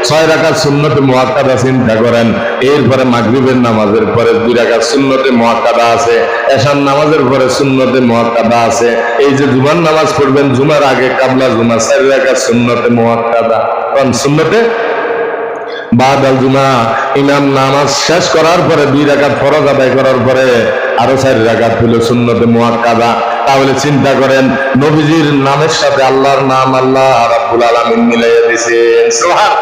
6 রাকাত সুন্নতে মুআক্কাদা চিন্তা করেন। এরপরে মাগরিবের নামাজের পরে 2 রাকাত সুন্নতে মুআক্কাদা আছে, এশার নামাজের পরে সুন্নতে মুআক্কাদা আছে। এই যে জুমার নামাজ পড়বেন, জুমার আগে কাবলা জুমা 4 রাকাত সুন্নতে মুআক্কাদা। কোন সুন্নতে বাদাল জুমা ইমাম নামাজ শেষ করার পরে 2 রাকাত ফরজ আদায় করার পরে আরো 4 রাকাত হলো সুন্নতে মুআক্কাদা। তাহলে চিন্তা করেন, নবীজির নামের সাথে আল্লাহর নাম আল্লাহ রাব্বুল আলামিন মিলাইয়া দিয়েছেন। সুবহান।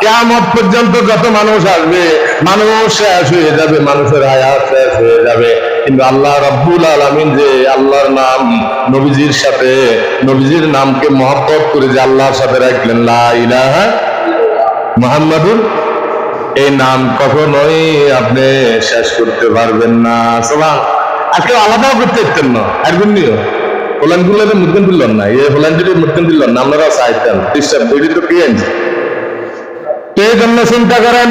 কিয়ামত পর্যন্ত যত মানুষ আসবে, মানুষ শেষ হয়ে যাবে, মানুষের হায়াত শেষ হয়ে যাবে, কিন্তু আল্লাহ রাব্বুল আলামিন যে আল্লাহর নাম নবীজির সাথে, নবীজির নামকে মহব্বত করে যে আল্লাহর সাথে রাখলেন, লা ইলাহা মুহাম্মাদুর, এই নাম কখনোই আপনি শেষ করতে পারবেন না। সুবহান। আজকে আলাদাও করতে পারতেন না, একদিন নিও হোল্যান্ডগুলোতে মুদ্দিন দিলেন না, এই হোল্যান্ডের মুদ্দিন দিলেন না, আপনারা চাইতেন ডিস্টার্ব বেরি তো কি আনছে। তো এই জন্য চিন্তা করেন,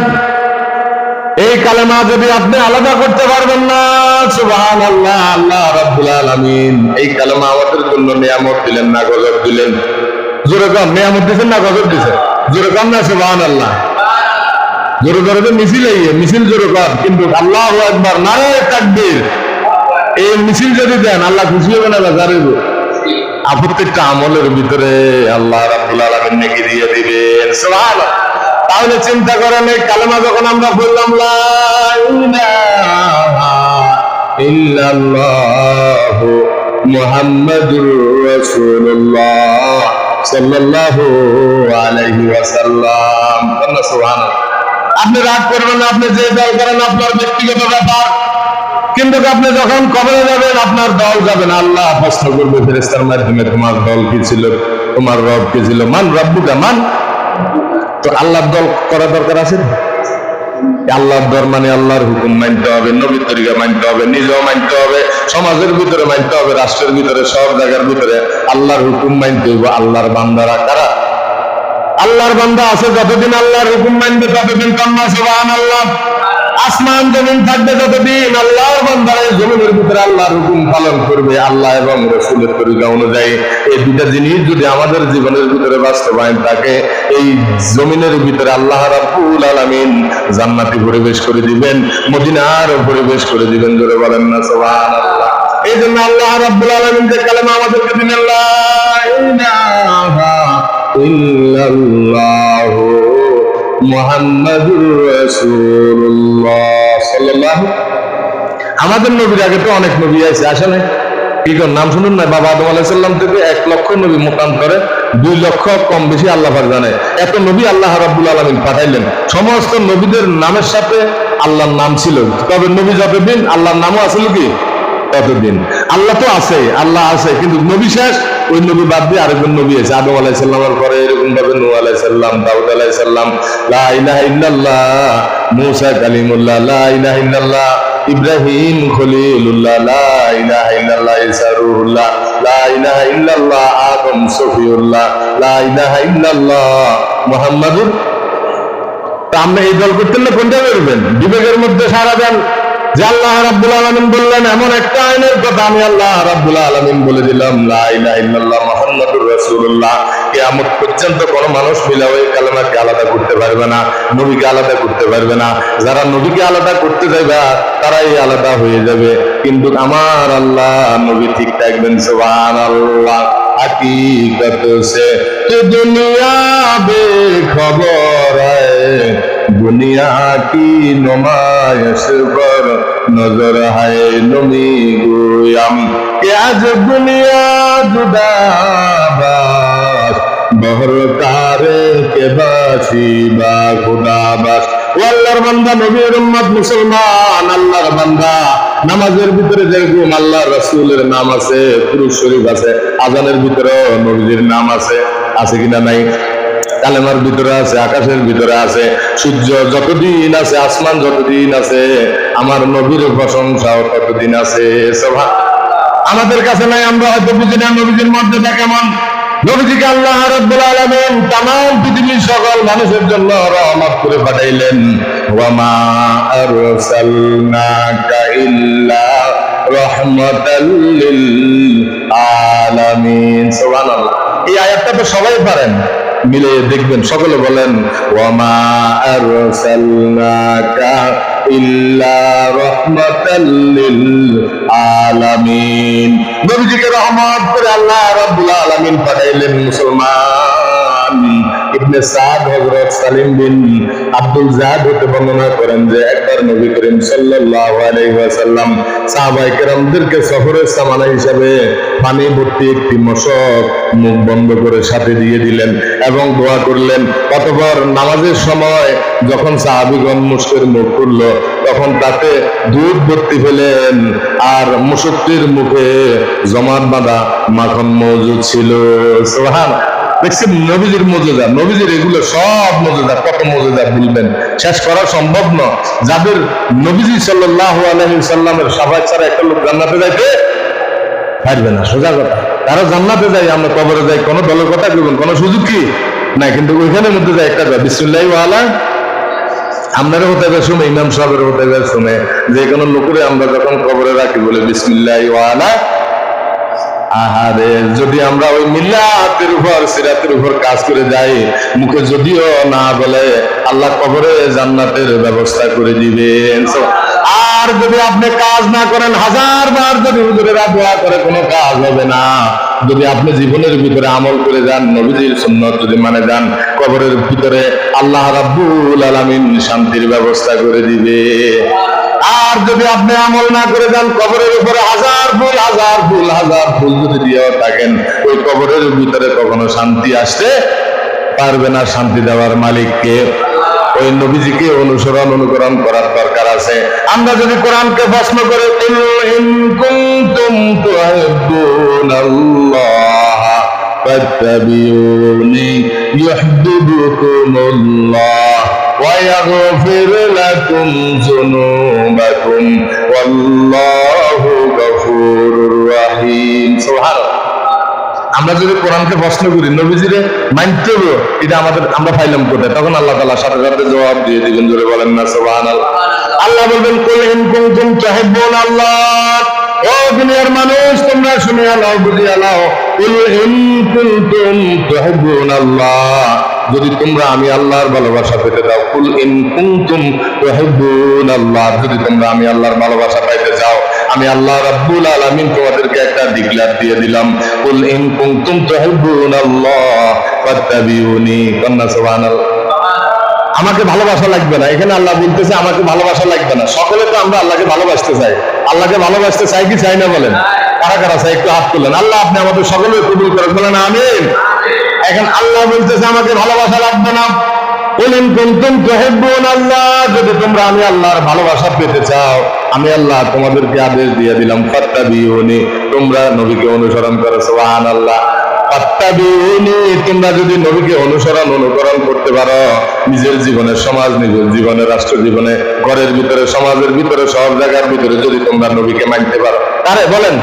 এই কালেমা যদি আপনি আলাদা করতে পারবেন না, সুবহানাল্লাহ, আল্লাহ রাব্বুল আলামিন এই কালেমা আমাদের জন্য নিয়ামত দিলেন না গজব দিলেন? জোরে কম, নিয়ামত দিয়েছেন না গজব দিয়েছেন? জোরে কম না সুবহানাল্লাহ। জোরে জোরে তো মিছিল, মিছিল জোরে কর, কিন্তু আল্লাহু আকবার, নারায়ে তাকবীর, এই মিছিল যদি দেন আল্লাহ খুশি হবে না জারিব? প্রত্যেকটা আমলের ভিতরে আল্লাহ রাব্বুল আলামিন নেকি দিয়ে দিবেন। সুবহানাল্লাহ। তাহলে চিন্তা করেন, এই কালেমা যখন আমরা বললাম লা ইলাহা ইল্লাল্লাহু মুহাম্মাদুর রাসূলুল্লাহ সাল্লাল্লাহু আলাইহি ওয়াসাল্লাম, সুবহানাল্লাহ। আপনি রাগ করবেন না, আপনি যে দল করেন আপনার ব্যক্তিগত ব্যাপার, কিন্তু আপনি যখন কবরে যাবেন আপনার দল যাবেন, আল্লাহ প্রশ্ন করবে ফেরেশতার মাধ্যমে, তোমার দল কি ছিল, তোমার রব কি ছিল, মান রাব্বুকা মান। তো আল্লাহর দল করা দরকার আছে। আল্লাহর দল মানে আল্লাহর হুকুম মানতে হবে, নবীর তরিকা মানতে হবে, নিজেও মানতে হবে, সমাজের ভিতরে মানতে হবে, রাষ্ট্রের ভিতরে, সব জায়গার ভিতরে আল্লাহর হুকুম মানতে হবে। আল্লাহর বান্দারা কারা? আল্লাহর বান্দা আছে যতদিন আল্লাহর হুকুম মানবে ততদিন কান্না সুবহানাল্লাহ। আসমান জমিন থাকবে যতদিন আল্লাহর বান্দারা জমিনের ভিতরে আল্লাহর হুকুম পালন করবে, আল্লাহ এবং রাসূলের তরিকা অনুযায়ী। এই দুটা জিনিস যদি আমাদের জীবনের ভিতরে বাস্তবায়ন থাকে, এই জমিনের ভিতরে আল্লাহ রাব্বুল আলামিন জান্নাতি পরিবেশ করে দিবেন, মদিনার পরিবেশ করে দিবেন। জোরে বলেন না সুবহানাল্লাহ। এই জন্য আল্লাহ রাব্বুল আলামিন যে কালেমা আমাদেরকে দিলেন, লা ইলাহা ইল্লাল্লাহু মুহাম্মাদুর রাসূলুল্লাহ সাল্লাল্লাহু। আমাদের নবীর আগে তো অনেক নবী আছে, আসলে কি কোন নাম শুনুন না, বাবা আদম আলাইহিস সালাম থেকে 1 লক্ষ নবী মতান্তরে 2 লক্ষ কম বেশি আল্লাহ পাক জানে, এত নবী আল্লাহ রাব্বুল আলামিন পাঠাইলেন। সমস্ত নবীদের নামের সাথে আল্লাহর নাম ছিল, তবে নবী যতদিন আল্লাহর নামও আছিল কি ততদিন। আল্লাহ তো আছে, আল্লাহ আছে, কিন্তু নবী শেষ, ওই নবী বাদ দিয়ে আরেকজন নবী আছে। আদম আলাইহিস সালামের পরে এরকম ভাবে নূহ আলাইহিস সালাম, দাউদ আলাইহিস সালাম, লা ইলাহা ইল্লাল্লাহ মূসা কালিমুল্লাহ, লা ইলাহা ইল্লাল্লাহ ইব্রাহিম খলিলুল্লাহ, লা ইলাহা ইল্লাল্লাহ ঈসা রূহুল্লাহ, লা ইলাহা ইল্লাল্লাহ আদম সফিউল্লাহ, লা ইলাহা ইল্লাল্লাহ মুহাম্মাদুর। তা আমরা এই দল করতেন না, কোনটা করবেন? বিবেকের মধ্যে সারা দেন যে আল্লাহ রাব্বুল আলামিন বললেন এমন একটা আইনের কথা, আমি আল্লাহ রাব্বুল আলামিন বলে দিলাম, লা ইলাহা ইল্লাল্লাহ মুহাম্মাদুর রাসূলুল্লাহ। কিয়ামত পর্যন্ত কোনো মানুষ মিলা ওই কালেমাকে আলাদা করতে পারবে না, নবীকে আলাদা করতে পারবে না। যারা নবীকে আলাদা করতে যাবে তারাই আলাদা হয়ে যাবে, কিন্তু আমার আল্লাহ নবী ঠিক থাকবেন। সুবহানাল্লাহ। हकीकत से तो दुनिया बेखबर है, दुनिया की नुमाइश पर नजर है नमी गोयम कि आज दुनिया जुदाबास बहरकारे के बासी बा खुदाबास। আল্লাহর বান্দা, নবীর উম্মত, মুসলমান, আল্লাহর বান্দা, নামাজের ভিতরে যেরকম আল্লাহ রাসূলের নাম আছে, কুরআন শরীফ আছে, আযানের ভিতরে নবীর নাম আছে, আছে কিনা নাই? কালেমার ভিতরে আছে, আকাশের ভিতরে আছে, সূর্য যতদিন আছে, আসমান যতদিন আছে, আমার নবীর প্রশংসাও ততদিন আছে। আমাদের কাছে নাই, আমরা হয়তো বুঝি না নবীর মর্যাদা কেমন। নবীজিকে আল্লাহ রাব্বুল আলামিন তামাম পৃথিবীর সকল মানুষের জন্য রহমত করে পাঠাইলেন। ওয়া মা আরসালনাকা ইল্লা রাহমাতাল লিল আলামিন। সুবহানাল্লাহ। এই আয়াতটা তো সবাই পারেন, মিলে দেখবেন। সকলে বলেন ওয়ামা আরসালনাকা ইল্লা রাহমাতাল লিল আলামিন। নবীজিকে রহমত করে আল্লাহ রাব্বুল আলামিন পাঠাইলেন। মুসলমান ইবনে সাদ হযরত সালিম বিন আব্দুল জাদ হতে বর্ণনা করেন যে একবার নবী করিম সাল্লাল্লাহু আলাইহি ওয়াসাল্লাম সাহাবায়ে কেরামদেরকে সফরের সামানা হিসাবে পানি ভর্তি একটি মশক মুখ বন্ধ করে সাথে দিয়ে দিলেন এবং দোয়া করলেন। অতঃপর নামাজের সময় যখন সাহাবীগণ মুশকের মুখ খুলল তখন তাতে দুধ ভর্তি ফেলেন আর মুশকটির মুখে জমাট বাঁধা মাখন মজুদ ছিল। সুবহানাল্লাহ। দেখছেন নবীজির মজুদা, নবীজির এগুলো সব মজুদা, কত মজুদা বলবেন, শেষ করা সম্ভব নয়। যাদের নবীজি সাল্লাল্লাহু আলাইহি সাল্লামের শাফাআত ছাড়া একটা লোক জান্নাতে যাইতে পারবে না, সোজা কথা। তারা জান্নাতে যাই, আমরা কবরে যাই, কোনো দলের কথা বলবেন, কোনো সুযোগ কি নাই। কিন্তু ওইখানের মধ্যে যাই একটা বিসমিল্লাহি ওয়া আলা, আপনারা হতে হবে শুনে, ইমাম সাহেবের হতে হবে শুনে, যে কোনো লোকের আমরা যখন কবরে রাখি বলে বিসমিল্লাহি ওয়া আলা। আহারে, যদি আমরা ওই মিল্লাতের উপর সিরাতের উপর কাজ করে যাই, মুখে যদিও না বলে আল্লাহ কবরে জান্নাতের ব্যবস্থা করে দিবেন। আর যদি আপনি কাজ না করেন, হাজার বার যদি হুজুরেরা দোয়া করে, কোনো কাজ হবে না। যদি আপনি জীবনের ভিতরে আমল করে যান, নবীজির সুন্নাত যদি মানে যান, কবরের ভিতরে আল্লাহ রাব্বুল আলামিন শান্তির ব্যবস্থা করে দিবে। আর যদি আপনি আমল না করে যান, কবরের উপরে হাজার ফুল হাজার ফুল হাজার ফুল যদি দিয়ে থাকেন, ওই কবরের ভিতরে কখনো শান্তি আসতে পারবে না। শান্তি দেওয়ার মালিককে, ওই নবীজিকে অনুকরণ করার দরকার আছে। আমরা যদি কোরআনকে প্রশ্ন করে কুল ইন কুনতুম তুহিব্বুনাল্লাহ ফাত্তাবিউনি ইউহিব্বুকুমুল্লাহ ওয়া ইয়াগফির লাকুম যুনুবাকুম ওয়াল্লাহু গফুরুর রহিম। সুবহানাল্লাহ। আমরা যদি কোরআনকে প্রশ্ন করি, নবীজিরে মানতে হবে, এটা আমরা পাইলাম কোথায়? তখন আল্লাহ তাআলা সাথে সাথে জবাব দিয়ে দিবেন। জোরে বলেন না সুবহানাল্লাহ। আল্লাহ বলবেন কুল ইন কুনতুম তুহিব্বুনাল্লাহ, ও দুনিয়ার মানুষ তোমরা শুনে নাও, বুঝিয়ে নাও। কুল ইন কুনতুম তুহিব্বুনাল্লাহ, যদি তোমরা আমি আল্লাহর ভালোবাসা পেতে দাও। কুল ইন কুনতুম তুহিব্বুনাল্লাহ, যদি তোমরা আমি আল্লাহর ভালোবাসা পাইতে চাও, আমি আল্লাহ রাব্বুল আলামিন তোমাদেরকে একটা ডিক্লেয়ার দিয়ে দিলাম। কুল ইন কুনতুম তুহিব্বুনাল্লাহ ফাত্তাবিউনি। কন্না সুবহানাল্লাহ। আমাকে ভালোবাসা লাগবে না, এখানে আল্লাহ বলতেছে আমাকে ভালোবাসা লাগবে না। সকলে তো আমরা আল্লাহকে ভালোবাসতে চাই। আল্লাহকে ভালোবাসতে চাই কি চাই না বলেন? কারা কারা চাই একটু হাত তুলেন। আল্লাহ আপনি আমাদের সকলে কবুল করেন, বলেন আমিন। এখন আল্লাহ বলতেছে আমাকে ভালোবাসা লাগবে না। কুল ইন কুনতুম তুহিব্বুনাল্লাহ, যদি তোমরা আমি আল্লাহর ভালোবাসা পেতে চাও, আমি আল্লাহ তোমাদেরকে আদেশ দিয়ে দিলাম ফাত্তাবিউনি, তোমরা নবীকে অনুসরণ করো। সুবহানাল্লাহ। ফাত্তাবিউনি, তোমরা যদি নবীকে অনুকরণ করতে পারো, নিজের জীবনে, সমাজ, নিজের জীবনে, রাষ্ট্র জীবনে, ঘরের ভিতরে, সমাজের ভিতরে, সব জায়গার ভিতরে যদি তোমরা নবীকে মানতে পারো, আরে বলেন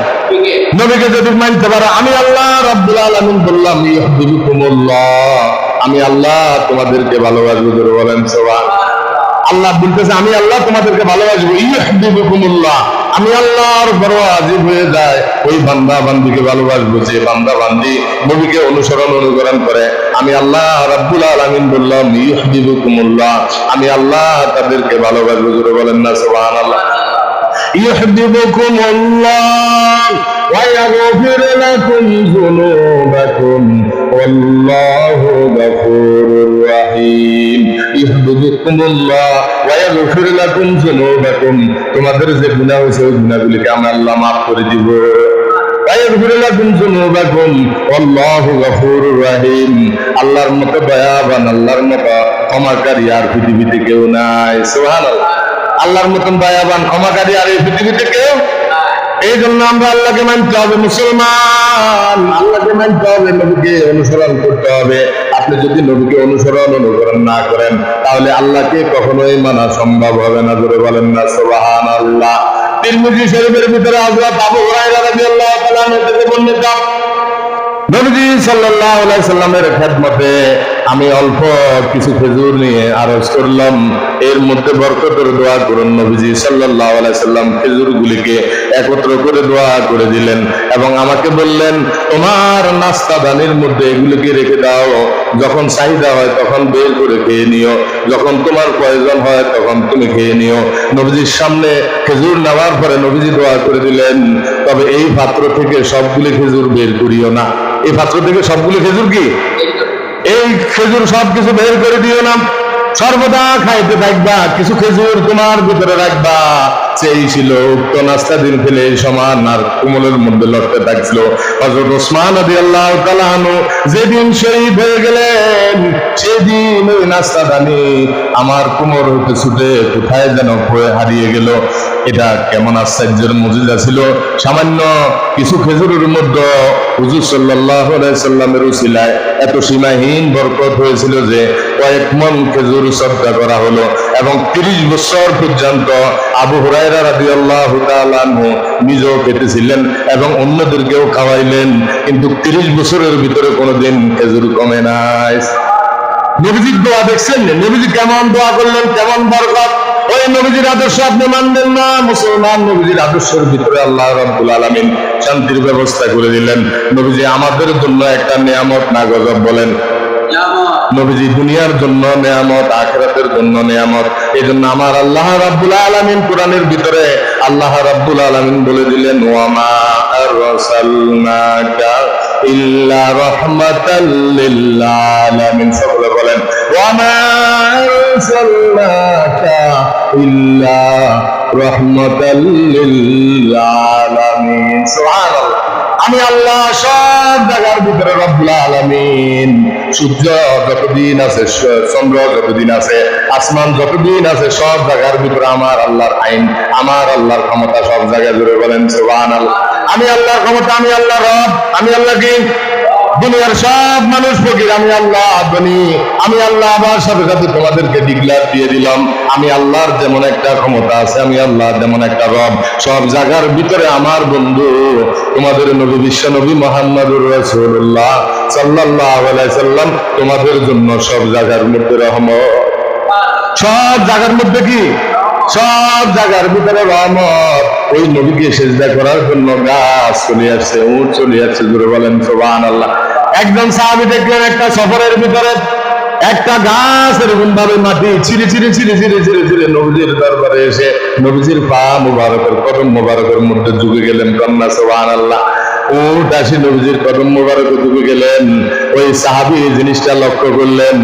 নবীকে যদি মানতে পারো, আমি আল্লাহ রাব্বুল আলামিন বললাম ইউহিব্বুকুমুল্লাহ, আমি আল্লাহ তোমাদেরকে ভালোবাসবো। জোরে বলেন সুবহানাল্লাহ। আল্লাহ বলতেছে আমি আল্লাহ তোমাদেরকে ভালোবাসবো। ইউহিব্বুকুমুল্লাহ, আমি আল্লাহর বড় ওয়াজিব হয়ে যায় ওই বান্দা বান্দিকে ভালোবাসবো যে বান্দা বান্দি নবীকে অনুকরণ করে। আমি আল্লাহ রাব্বুল আলামিন বললাম ইউহিব্বুকুমুল্লাহ, আমি আল্লাহ তাদেরকে ভালোবাসবো। জোরে বলেন না সুবহানাল্লাহ। ইউহিব্বুকুমুল্লাহ ওয়া ইয়াগফির লাকুম যুনুবাকুম ওয়াল্লাহু গফুরুর রহিম। ইউহিব্বুকুমুল্লাহ ওয়া ইয়াগফির লাকুম যুনুবাকুম, তোমাদের যে গুনাহ হয়েছে ওই গুনাহগুলিকে আমি আল্লাহ মাফ করে দিব। ওয়া ইয়াগফির লাকুম যুনুবাকুম ওয়াল্লাহু গফুরুর রহিম। আল্লাহর মতো দয়াবান, আল্লাহর মতো ক্ষমাকারী আর পৃথিবীতে কেউ নাই। সুবহানাল্লাহ। আল্লাহর মতন দয়াবান, ক্ষমাকারী আর এই পৃথিবীতে কেউ। এই জন্য আমরা আল্লাহকে মানতে হবে। মুসলমান, আল্লাহকে মানতে হবে, নবীকে অনুসরণ করতে হবে। আপনি যদি নবীকে অনুকরণ না করেন, তাহলে আল্লাহকে কখনোই মানা সম্ভব হবে না। জোরে বলেন না সুবহানাল্লাহ। তিরমিজি শরীফের ভিতরে হযরত আবু হুরায়রা রাদিয়াল্লাহু তাআলা থেকে বর্ণিত, নবীজি সাল্লাল্লাহু আলাইহি সাল্লামের খেদমতে আমি অল্প কিছু খেজুর নিয়ে আরজ করলাম, এর মধ্যে বরকতের দোয়া করুন। নবীজি সাল্লাল্লাহু আলাইহি সাল্লাম খেজুরগুলিকে একত্র করে দোয়া করে দিলেন এবং আমাকে বললেন, তোমার নাস্তা দানির মধ্যে এগুলিকে রেখে দাও, যখন চাহিদা হয় তখন বের করে খেয়ে নিও, যখন তোমার প্রয়োজন হয় তখন তুমি খেয়ে নিও। নবীজির সামনে খেজুর নেওয়ার পরে নবীজি দোয়া করে দিলেন, তবে এই পাত্র থেকে সবগুলি খেজুর বের করিও না। এই পাত্র থেকে সবগুলি খেজুর কি, এই খেজুর সবকিছু বের করে দিও না, সর্বদা খাইতে থাকবা, কিছু খেজুর তোমার ভিতরে রাখবা। সেই ছিল উক্ত নাস্তা দিন ফেলে সমান আর কোমলের মধ্যে লড়তে থাকছিল। হযরত ওসমান রাদিয়াল্লাহু তাআলা আনহু যেদিন শহীদ হয়ে গেলেন, সেদিন ওই নাস্তা দানি আমার কোমর হতে ছুটে কোথায় যেন হারিয়ে গেল। এটা কেমন আশ্চর্যের মুজিজা ছিল! সামান্য কিছু খেজুরের মধ্যে হুজুর সাল্লাল্লাহু আলাইহি সাল্লামের উসিলায় এত সীমাহীন বরকত হয়েছিল যে কয়েক মণ খেজুর সদকা করা হলো এবং 30 বছর পর্যন্ত আবু হুরায়রা রাদিয়াল্লাহু তাআলা আনহু নিজেও খেতেছিলেন এবং অন্যদেরকেও খাওয়াইলেন, কিন্তু 30 বছরের ভিতরে কোনোদিন খেজুর কমে নাই। নবীজির দোয়া দেখছেন, নবীজি কেমন দোয়া করলেন, কেমন বরকত! ওই নবীজির আদর্শ আপনি মানবেন না মুসলমান, নবীজির আদর্শের ভিতরে আল্লাহ রাব্বুল আলামিন শান্তির ব্যবস্থা করে দিলেন। নবীজি আমাদের জন্য একটা নিয়ামত না গজব বলেন? নবীজি দুনিয়ার জন্য নিয়ামত, আখিরাতের জন্য নিয়ামত। এই জন্য আমার আল্লাহ রাব্বুল আলামিন কোরআনের ভিতরে আল্লাহ রাব্বুল আলামিন বলে দিলেন, ওয়ামা আরসালনাকা ইল্লা রাহমাতাল লিল আলামিন। সকলে বলেন, ওয়ামা আরসালনাকা ইল্লা রাহমাতাল লিল আলামিন। সুবহানাল্লাহ। আমি আল্লাহ সব জায়গার ভিতরে রব্বুল আলামিন। সূর্য যতদিন আছে, চন্দ্র যতদিন আছে, আসমান যতদিন আছে, সব জায়গার ভিতরে আমার আল্লাহর আইন, আমার আল্লাহর ক্ষমতা সব জায়গায় জুড়ে বলেন সুবহানাল্লাহ। আমি আল্লাহর ক্ষমতা, আমি আল্লাহ রব, আমি আল্লাহ কি? দুনিয়ার সব মানুষ ফকির, আমি আল্লাহ ধনী। আমি আল্লাহ আবার সাথে সাথে তোমাদেরকে ডিক্লেয়ার দিয়ে দিলাম, আমি আল্লাহর যেমন একটা ক্ষমতা আছে, আমি আল্লাহ যেমন একটা রব, সব জায়গার ভিতরে আমার বন্ধু তোমাদের নবী বিশ্ব নবী মুহাম্মদুর রাসূলুল্লাহ সাল্লাল্লাহু আলাইহি সাল্লাম তোমাদের জন্য সব জায়গার মধ্যে রহমত। সব জায়গার মধ্যে কি? সব জায়গার ভিতরে রহমত। ওই নবীকে সেজদা করার জন্য গাছ চলে আসছে, উট চলে আসছে, জোরে বলেন সুবহানাল্লাহ। একজন সাহাবী দেখলেন একটা সফরের ভিতরে একটা গাছ এরকম ভাবে মাটি ছিঁড়ে ছিঁড়ে ছিঁড়ে ছিঁড়ে ছিঁড়ে ছিঁড়ে নবীজির দরবারে এসে নবীজির পা মুবারকের, কদম মুবারকের মধ্যে ঝুঁকে গেলেন। কন্যা সুবহানাল্লাহ। উট আসি নবীজির কদম মুবারকে ঝুঁকে গেলেন। ওই সাহাবী এই জিনিসটা লক্ষ্য করলেন,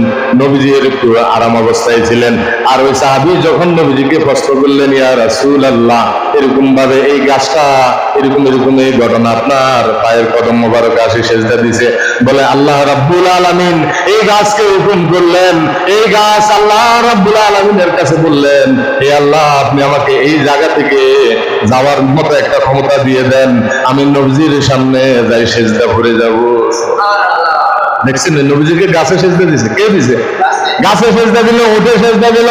নবীজির একটু আরাম অবস্থায় ছিলেন। আর ওই সাহাবী যখন নবীজিকে প্রশ্ন করলেন, ইয়া রাসূলুল্লাহ, এরকম ভাবে এই গাছটা এরকম এরকম এই ঘটনা আপনার পায়ের কদম মুবারকে আসি সেজদা দিছে, বলে আল্লাহ রাব্বুল আলামিন এই গাছকে হুকুম করলেন, এই গাছ আল্লাহ রাব্বুল আলামিনের কাছে বললেন, হে আল্লাহ, আপনি আমাকে এই জায়গা থেকে যাওয়ার মতো একটা ক্ষমতা দিয়ে দেন, আমি নবীজির সামনে যাই সেজদা ভরে যাব। দেখছেন, নবীজিকে গাছে সেজদা দিছে। কে দিছে? গাছে সেজদা দিল, উঠে সেজদা দিল।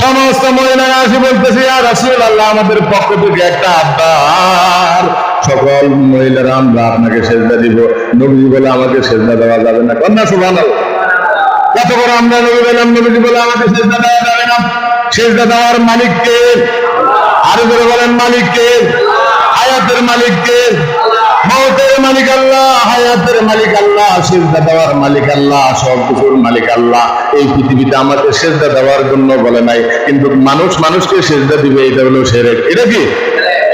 সমস্ত মহিলারা আসি বলতেছে, ইয়া রাসূলুল্লাহ, আমাদের পক্ষ থেকে একটা আবদার, সকল মহিলারা আমরা আপনাকে সেজদা দিব। নবীজি বলে, আমাকে সেজদা দেওয়া যাবে না। কন্যা সুবহানাল্লাহ। কত বড় আমরা নবী বললাম, নবীজি বলে আমাকে সেজদা দেওয়া যাবে না। সেজদা দেওয়ার মালিক কে? আরো জোরে বলেন, মালিক কে? হায়াতের মালিক কে? মওতের মালিক আল্লাহ, হায়াতের মালিক আল্লাহ, সেজদা দেওয়ার মালিক আল্লাহ, সব কিছুর মালিক আল্লাহ। এই পৃথিবীতে আমাকে সেজদা দেওয়ার জন্য বলে নাই, কিন্তু মানুষ মানুষকে সেজদা দিবে, এটা হলো শিরক। এটা কি?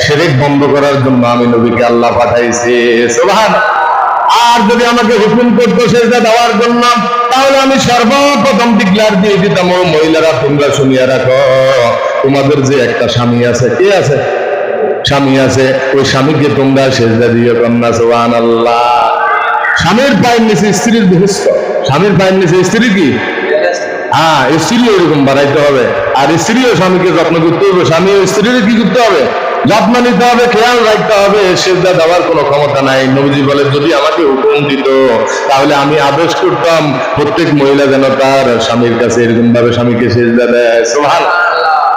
শিরক বন্ধ করার জন্য আমি নবীকে আল্লাহ পাঠাইছে। সুবহানাল্লাহ। আর যদি আমাকে হুকুম করতো সেজদা দেওয়ার জন্য, তাহলে আমি সর্বপ্রথম ডিক্লেয়ার দিয়ে দিতাম, ও মহিলারা তোমরা শুনিয়া রাখো, তোমাদের যে একটা স্বামী আছে, কে আছে? স্বামী আছে, ওই স্বামীকে তোমরা সেজদা দিও। কন্যা সুবহানাল্লাহ। স্বামীর পায়ের নিচে স্ত্রীর বেহেশত, স্বামীর পায়ের নিচে স্ত্রী কি? হ্যাঁ, স্ত্রীও এরকম বাড়াইতে হবে, আর স্ত্রীও স্বামীকে যত্ন করতে হবে, স্বামী ও স্ত্রীর কি করতে হবে? যত্ন নিতে হবে, খেয়াল রাখতে হবে। সেজদা দেওয়ার কোনো ক্ষমতা নাই। নবীজি বলে, যদি আমাকে হুকুম দিত তাহলে আমি আদেশ করতাম প্রত্যেক মহিলা যেন তার স্বামীর কাছে এরকম ভাবে স্বামীকে সেজদা দেয়। সুবহানাল্লাহ।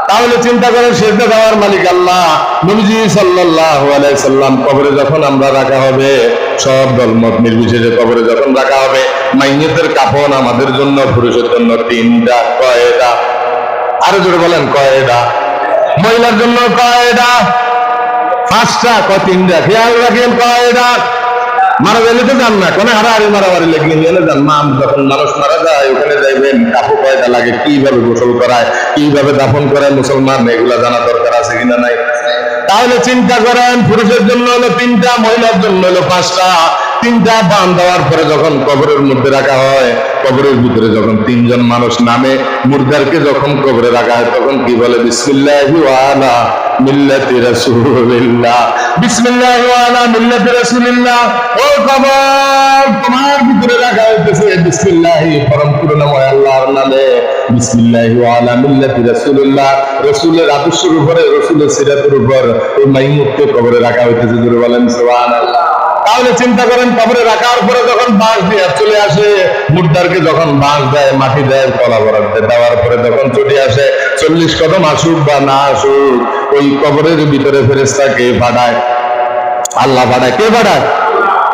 তাহলে চিন্তা করেন সেজদা দেওয়ার মালিক আল্লাহ। নবীজি সাল্লাল্লাহু আলাইহি সাল্লাম কবরে যখন আমরা রাখা হবে, সব দলমত নির্বিশেষে কবরে যখন রাখা হবে, মাইয়িতের কাফন আমাদের জন্য, পুরুষের জন্য তিনটা কয়টা, আরো জোরে বলেন কয়টা, মহিলার জন্য কয়টা, পাঁচটা, তিনটা, খেয়াল রাখেন কয়টা। মারা গেলে তো যান না, কোনো হারাহারি মারামারি লেগে নিয়ে যান। যখন মানুষ মারা যায় ওখানে যাইবেন, কাপড় কয়টা লাগে, কিভাবে গোসল করায়, কিভাবে দাফন করায় মুসলমান, এগুলা জানা দরকার আছে কিনা নাই? তাহলে চিন্তা করেন, পুরুষের জন্য হলো তিনটা, মহিলার জন্য হলো পাঁচটা। তিনটা বান দেওয়ার পরে যখন কবরের মধ্যে রাখা হয়, কবরের ভিতরে যখন তিনজন মানুষ নামে, মুর্দারকে যখন কবরে রাখা হয়, তখন কি বলে? বিসমিল্লাহি ওয়া আলা মিল্লাতি রাসূলিল্লাহ, বিসমিল্লাহি ওয়া আলা মিল্লাতি রাসূলিল্লাহ। ও কবর, তোমার ভিতরে রাখা হইতেছে বিসমিল্লাহি, পরম করুণাময় আল্লাহর নামে, বিসমিল্লাহি ওয়া আলা মিল্লাতি রাসূলিল্লাহ, রাসূলের আদর্শের উপরে, রাসূলের সিরাতের উপর এই মাইয়িতকে কবরে রাখা হইতেছে। জোরে বলেন সুবহানাল্লাহ। তাহলে চিন্তা করেন, কবরে রাখার পরে যখন বাঁশ দিয়ে চলে আসে, মুর্দারকে যখন বাঁশ দেয়, মাটি দেয়, কলা বরাদ্দ দেওয়ার পরে যখন চলে আসে, 40 কদম আসুক বা না আসুক, ওই কবরের ভিতরে ফেরেশতাকে পাঠায় আল্লাহ। পাঠায় কে পাঠায়?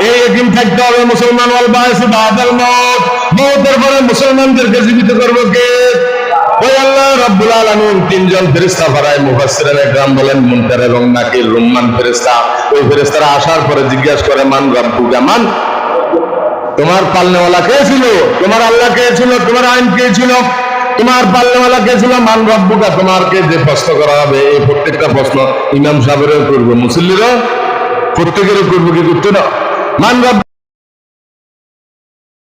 এই একদিন থাকতে হবে মুসলমান, ওয়াল বায়সু বাদাল মউত, মউতের পরে মুসলমানদেরকে জীবিত করবে কে? ওই আল্লাহ রাব্বুল আলামিন তিনজন ফেরেশতা পাঠায়। মুফাসসিরিনে ইকরাম বলেন মুনকার এবং নাকির, রুম্মান ফেরেশতা। ওই ফেরেশতারা আসার পরে জিজ্ঞাসা করে, মান রাব্বুকা, মান, তোমার পালনেওয়ালা কে ছিল? তোমার আল্লাহ কে ছিল? তোমার আইন কে ছিল? তোমার পালনেওয়ালা কে ছিল? মান রাব্বুকা, তোমারকে যে প্রশ্ন করা হবে, এই প্রত্যেকটা প্রশ্ন ইমাম সাহেবেরও করবো, মুসল্লিরও প্রত্যেকেরও করবো, কি করতে না? মান রাব্বুকা